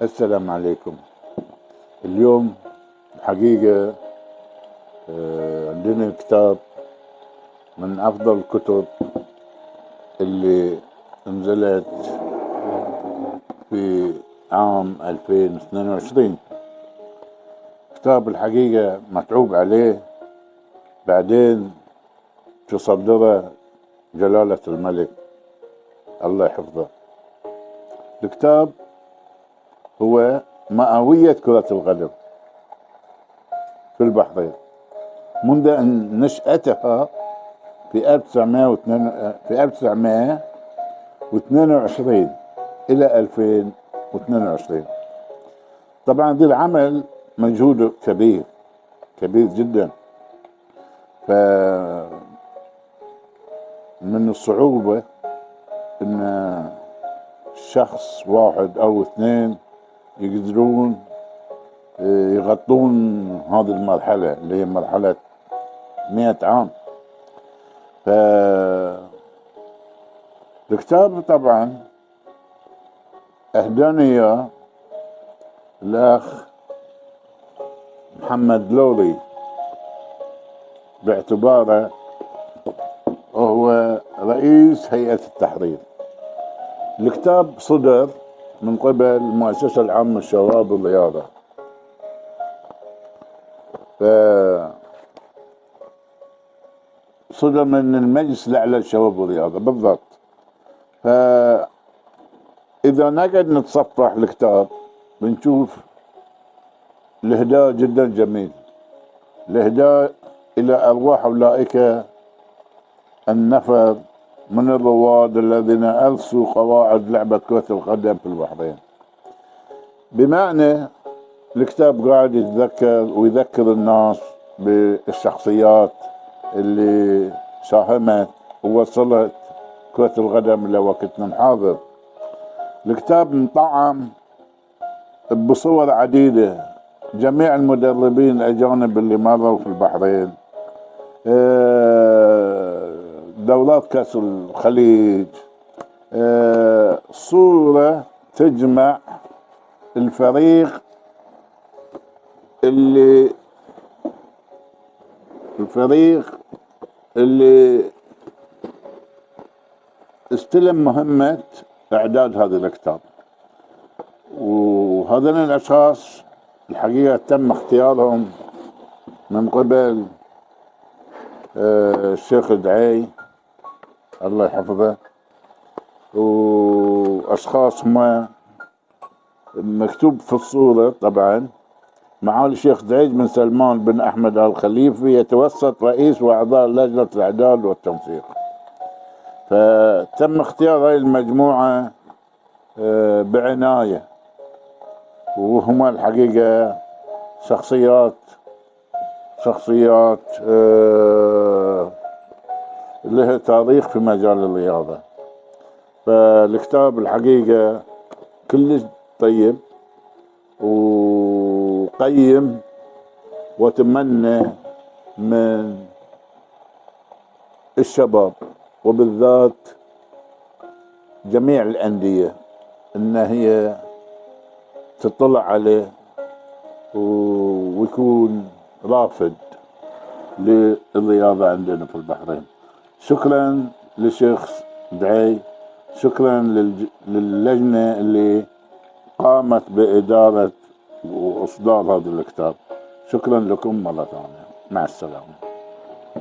السلام عليكم. اليوم الحقيقة عندنا كتاب من أفضل الكتب اللي نزلت في عام 2022. كتاب الحقيقة متعوب عليه، بعدين تصدره جلالة الملك الله يحفظه. الكتاب هو مئوية كرة القدم في البحرين منذ أن نشأتها في 1922 إلى 2022. طبعا ذي العمل مجهود كبير جدا، فمن الصعوبة أن شخص واحد أو اثنين يقدرون يغطون هذه المرحلة اللي هي مرحلة 100 عام. الكتاب طبعا أهداني إياه الأخ محمد لوري باعتباره هو رئيس هيئة التحرير. الكتاب صدر من قبل المؤسسة العامة للشباب والرياضة، صدر من المجلس الأعلى للشباب والرياضة بالضبط. فإذا نقعد نتصفح الكتاب بنشوف الإهداء جدا جميل، الإهداء إلى أرواح أولئك النفر من الرواد الذين أرسوا قواعد لعبة كرة القدم في البحرين. بمعنى الكتاب قاعد يتذكر ويذكر الناس بالشخصيات اللي ساهمت ووصلت كرة القدم لوقتنا الحاضر. الكتاب مطعم بصور عديدة، جميع المدربين الأجانب اللي مروا في البحرين، دورات كأس الخليج، صورة تجمع الفريق اللي استلم مهمة إعداد هذا الكتاب. وهذين الأشخاص الحقيقة تم اختيارهم من قبل الشيخ دعي الله يحفظه، وأشخاص ما مكتوب في الصورة طبعا معالي الشيخ سعيد بن سلمان بن أحمد آل خليفي يتوسط رئيس وأعضاء لجنة الإعداد والتنسيق. فتم اختيار هذه المجموعة بعناية، وهما الحقيقة شخصيات لها تاريخ في مجال الرياضة. فالكتاب الحقيقة كلش طيب وقيم، واتمنى من الشباب وبالذات جميع الأندية ان هي تطلع عليه ويكون رافد للرياضة عندنا في البحرين. شكرا للشيخ دعي، شكرا للجنة اللي قامت بإدارة وإصدار هذا الكتاب. شكرا لكم مرة ثانية، مع السلامة.